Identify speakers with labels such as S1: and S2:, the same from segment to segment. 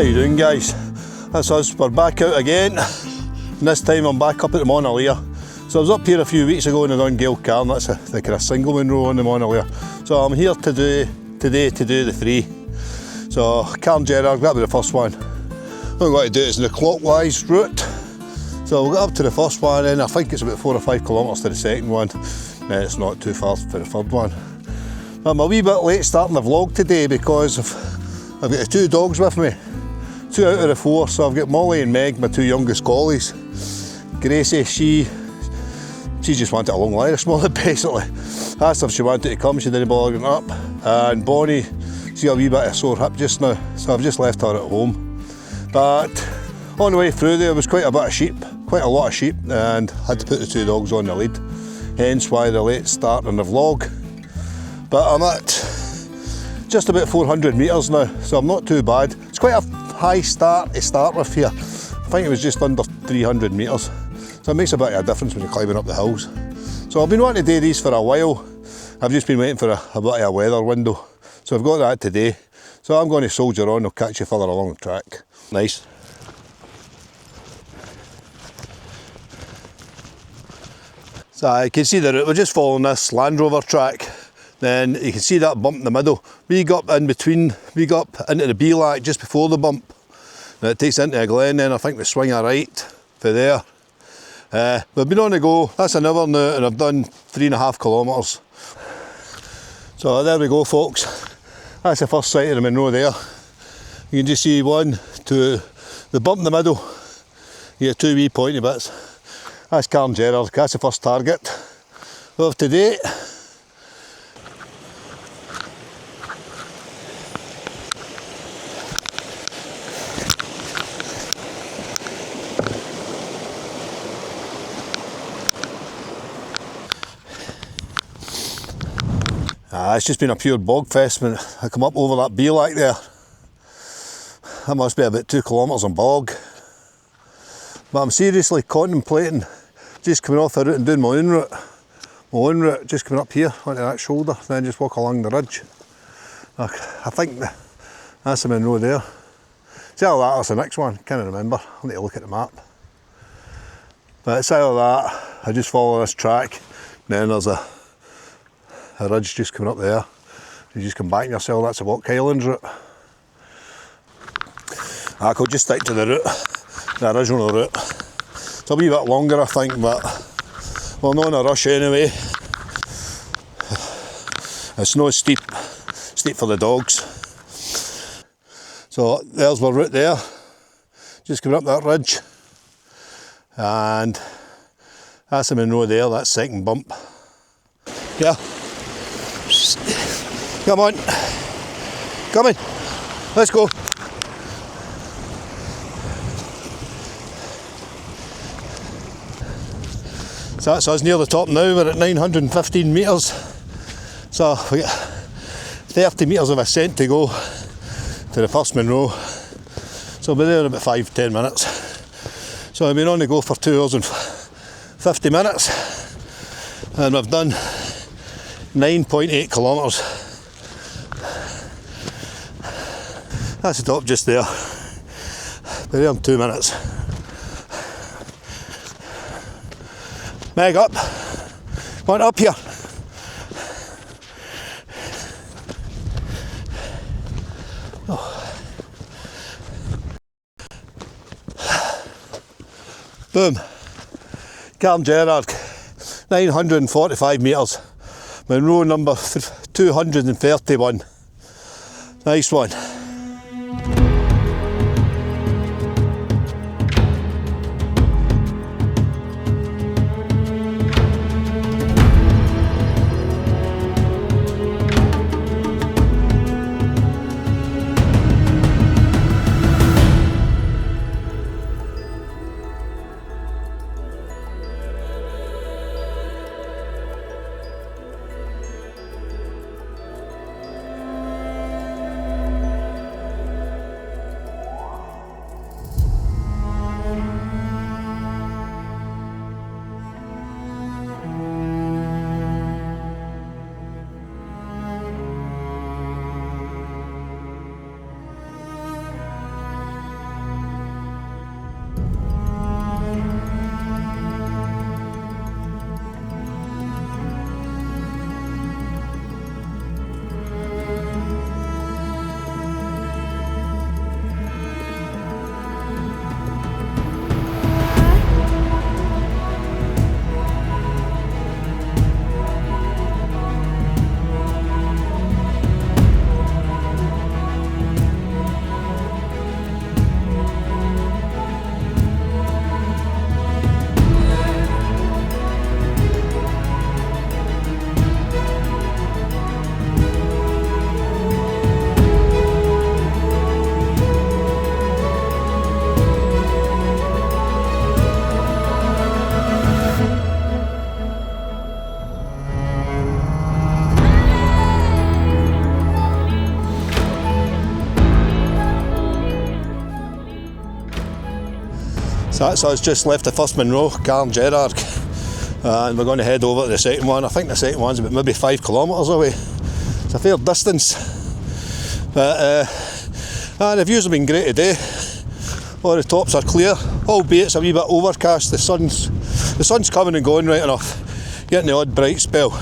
S1: you doing, guys? That's us, we're back out again, and this time I'm back up at the Monadliath. So I was up here a few weeks ago and I done Gael Carn, that's the kind of single Munro on the Monadhliath. So I'm here today to do the three. So Carn Dearg, that'll be the first one. What I'm going to do is in the clockwise route. So we'll get up to the first one and I think it's about 4 or 5 kilometres to the second one. And it's not too far for the third one. But I'm a wee bit late starting the vlog today because I've got the 2 dogs with me. 2 out of the 4, so I've got Molly and Meg, my 2 youngest collies. Gracie, she just wanted a long Irish mullet basically. Asked if she wanted to come, she didn't bother getting up. And Bonnie, she's got a wee bit of a sore hip just now, so I've just left her at home. But on the way through there was quite a bit of sheep, quite a lot of sheep, and had to put the 2 dogs on the lead. Hence why the late start on the vlog. But I'm at just about 400 metres now, so I'm not too bad. It's quite a high start to start with here. I think it was just under 300 metres. So it makes a bit of a difference when you're climbing up the hills. So I've been wanting to do these for a while. I've just been waiting for a bit of a weather window. So I've got that today. So I'm going to soldier on, I'll catch you further along the track. Nice. So you can see the route, we're just following this Land Rover track. Then you can see that bump in the middle. We got up in between, we got up into the Beelack just before the bump. Now it takes into a glen, then I think we swing a right for there. We've been on the go, that's an hour now, and I've done 3.5 kilometres. So there we go, folks. That's the first sight of the Munro there. You can just see 1, 2, the bump in the middle. You get 2 wee pointy bits. That's Carn Dearg, that's the first target of today. It's just been a pure bog fest when I come up over that Beelack there. That must be about 2 kilometres on bog. But I'm seriously contemplating just coming off the route and doing my own route. My own route, just coming up here onto that shoulder, then just walk along the ridge. I think that's the Munro there. See how that's the next one, can't remember, I need to look at the map. But it's either that, I just follow this track, then there's a ridge just coming up there. You just come back and yourself, that's the Walk Highlands route. I could just stick to the route, the original route. It's a wee bit longer I think, but we're not in a rush anyway. It's no steep for the dogs. So there's my route there, just coming up that ridge. And that's the Munro there, that second bump. Yeah. Come on, come in, let's go. So that's us near the top now, we're at 915 metres. So we got 30 metres of ascent to go to the first Munro. So we'll be there in about 5-10 minutes. So I've been on the go for 2 hours and 50 minutes. And we've done 9.8 kilometres. That's the top just there. Be there in 2 minutes. Meg up. Come on up here. Oh. Boom. Carn Dearg, 945 metres. Munro number 231. Nice one. So that's us just left the first Munro, Carn, Dearg, and we're going to head over to the second one. I think the second one's about maybe 5 kilometres away. It's a fair distance, but the views have been great today. All the tops are clear, albeit it's a wee bit overcast. The sun's coming and going right enough, getting the odd bright spell,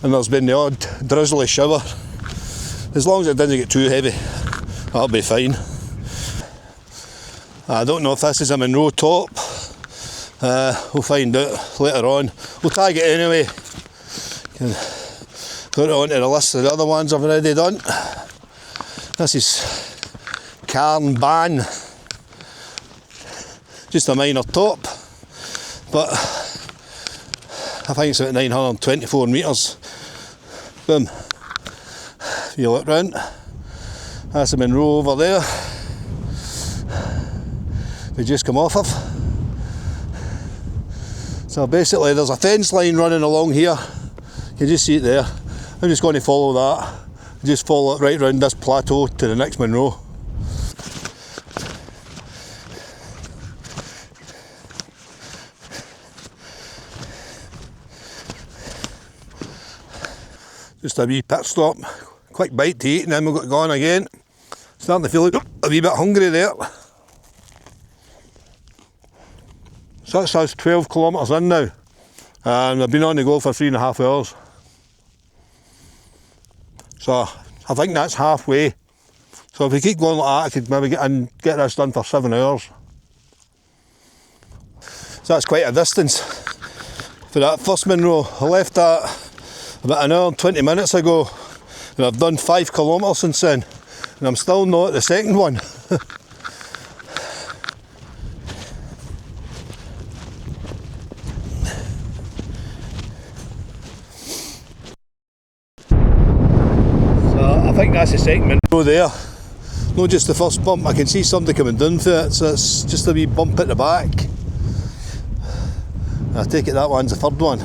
S1: and there's been the odd drizzly shower. As long as it doesn't get too heavy, that'll be fine. I don't know if this is a Munro top. We'll find out later on. We'll tag it anyway. Put it onto the list of the other ones I've already done. This is Carn Ban. Just a minor top, but I think it's about 924 metres. Boom. If you look round, that's the Munro over there. We just come off of. So basically there's a fence line running along here. You can just see it there. I'm just going to follow that. Just follow it right round this plateau to the next Munro. Just a wee pit stop, quick bite to eat, and then we've got going again. Starting to feel like a wee bit hungry there. So that says 12 kilometres in now, and I've been on the go for 3.5 hours. So I think that's halfway. So if we keep going like that, I could maybe get this done for 7 hours. So that's quite a distance for that first Munro. I left that about an hour and 20 minutes ago, and I've done 5 kilometres since then, and I'm still not at the second one. So I think that's the second Munro there, not just the first bump. I can see somebody coming down for it, so it's just a wee bump at the back. I take it that one's the third one.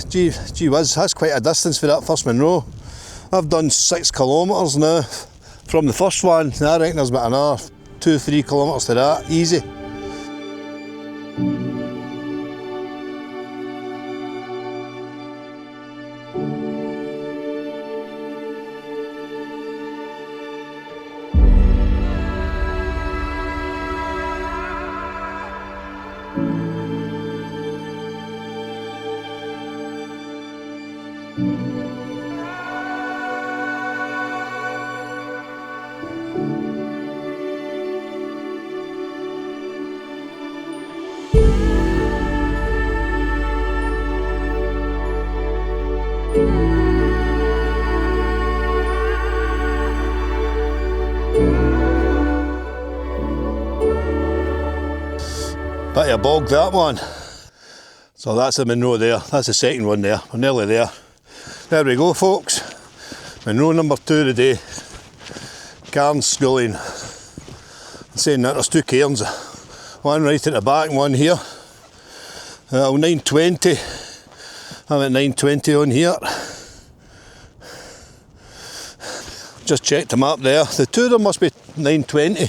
S1: Gee whiz, that's quite a distance for that first Munro. I've done 6 kilometres now from the first one. I reckon there's about another 2-3 kilometres to that, easy. Bit of a bog, that one. So that's the Munro there, that's the second one there, we're nearly there. There we go folks, Munro number 2 today, Carn, Sgulain. Saying that there's 2 cairns, one right at the back and one here. 920, I'm at 920 on here. Just checked the map there, the two of them must be 920.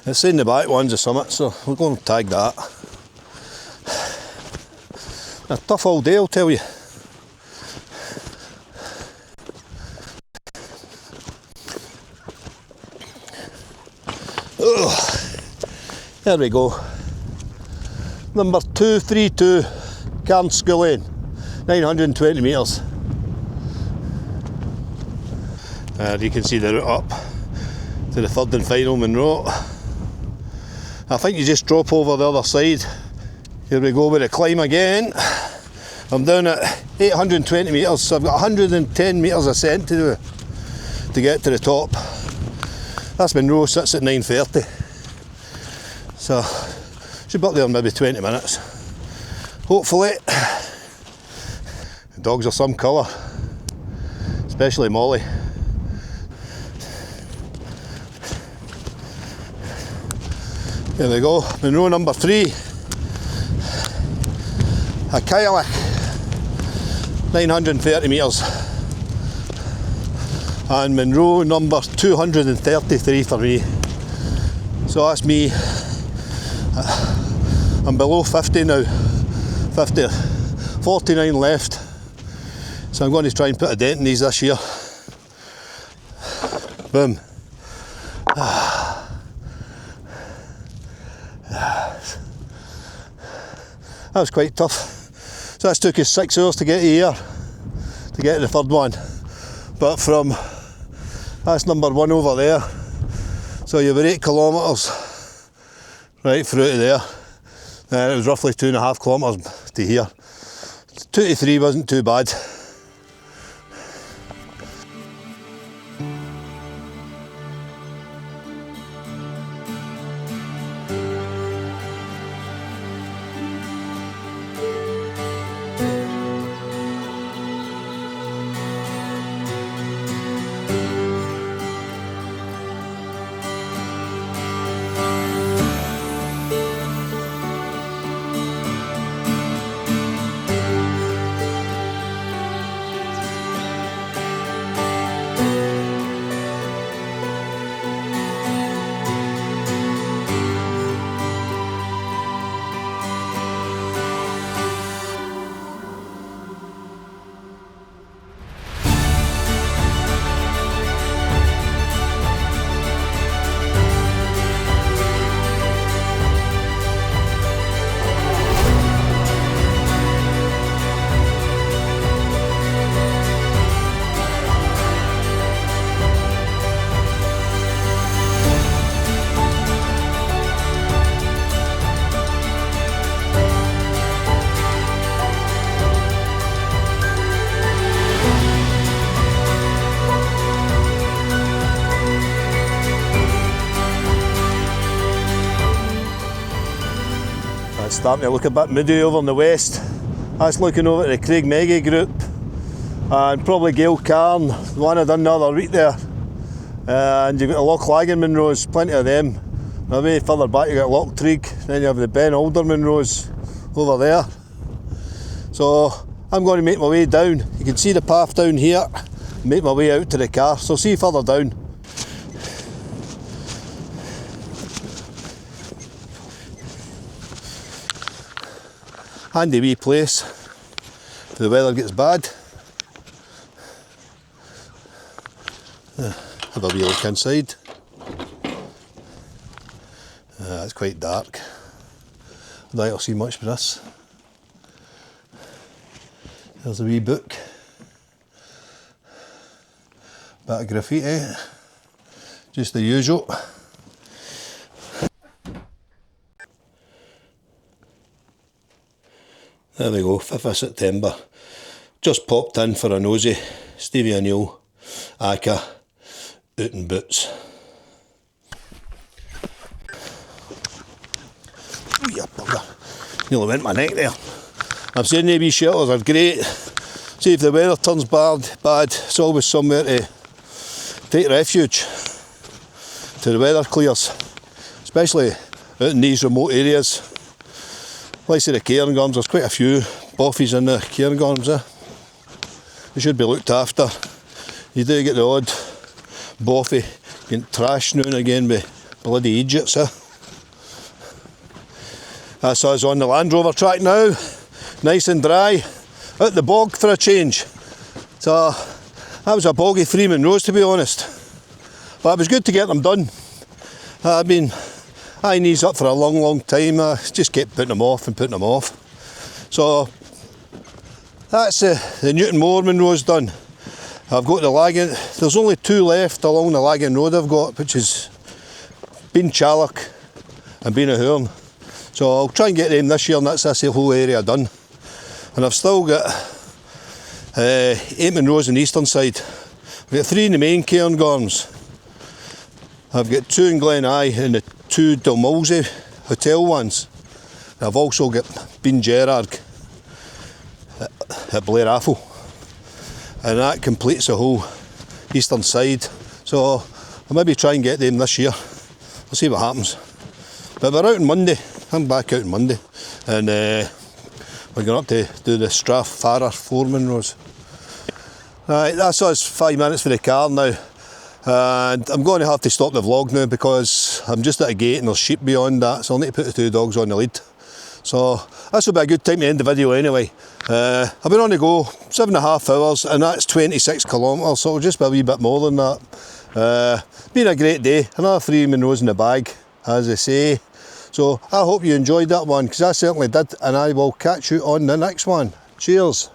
S1: It's saying the back one's a summit, so we're going to tag that. A tough old day, I'll tell you. There we go. Number 232, Carn, Sgulain, 920 metres. And you can see the route up to the third and final Munro. I think you just drop over the other side. Here we go with the climb again. I'm down at 820 metres, so I've got 110 metres ascent to do to get to the top. That's Munro, sits at 9:30. So, should be up there in maybe 20 minutes. Hopefully. The dogs are some colour, especially Molly. There we go, Munro number 3. A Chailleach, 930 metres. And Munro number 233 for me. So that's me I'm below 50 now, 50, 49 left. So I'm going to try and put a dent in these this year. Boom. That was quite tough. So that took us 6 hours to get here, to get to the third one. But from, that's number 1 over there. So you were 8 kilometres right through to there. And it was roughly 2.5 kilometres to here. 2 to 3 wasn't too bad. It's starting to look a bit moody over in the west. That's looking over at the Craig Meggie group and probably Carn, the one I done the other week there. And you've got the Loch Lagan Munros, plenty of them. Now way further back you got Loch Treig, then you have the Ben Alder Munros over there. So I'm going to make my way down. You can see the path down here, make my way out to the car, so see you further down. Handy wee place if the weather gets bad. Have a wee look inside. It's quite dark. I don't think I'll see much for this. There's a wee book. Bit of graffiti. Just the usual. There we go, 5th of September. Just popped in for a nosy. Stevie O'Neill, Aka, Oot'n'Boots. Oh, yeah, bugger. Nearly went my neck there. I'm saying the wee shelters are great. See if the weather turns bad, it's always somewhere to take refuge till the weather clears. Especially out in these remote areas. Like I say, the cairngorms, there's quite a few boffies in the cairngorms. They should be looked after. You do get the odd boffie getting trashed now and again by bloody idiots. That's us on the Land Rover track now, nice and dry, out the bog for a change. So that was a boggy 3 Munros to be honest, but it was good to get them done. I've been eyeing these up for a long time. I just kept putting them off and putting them off. So that's the Newton Moor Munros done. I've got the Lagan, there's only 2 left along the Lagan Road I've got, which is Bean Chailleach and Bean Ahern. So I'll try and get them this year and that's the whole area done. And I've still got 8 Munros on the eastern side. I've got 3 in the main cairngorms. I've got 2 in Gleneye and the 2 Dalmolsey hotel ones. And I've also got Bean Dearg at Blair Atholl. And that completes the whole eastern side. So I'll maybe try and get them this year. We'll see what happens. But we're out on Monday. I'm back out on Monday. And we're going up to do the Strath Farrar 4 Munros. Right, that's us 5 minutes for the car now. And I'm going to have to stop the vlog now because I'm just at a gate and there's sheep beyond that, so I'll need to put the 2 dogs on the lead. So this will be a good time to end the video anyway. I've been on the go 7.5 hours and that's 26 kilometres, so it'll just be a wee bit more than that. Been a great day, another 3 Munros in the bag, as they say. So I hope you enjoyed that one, because I certainly did, and I will catch you on the next one. Cheers.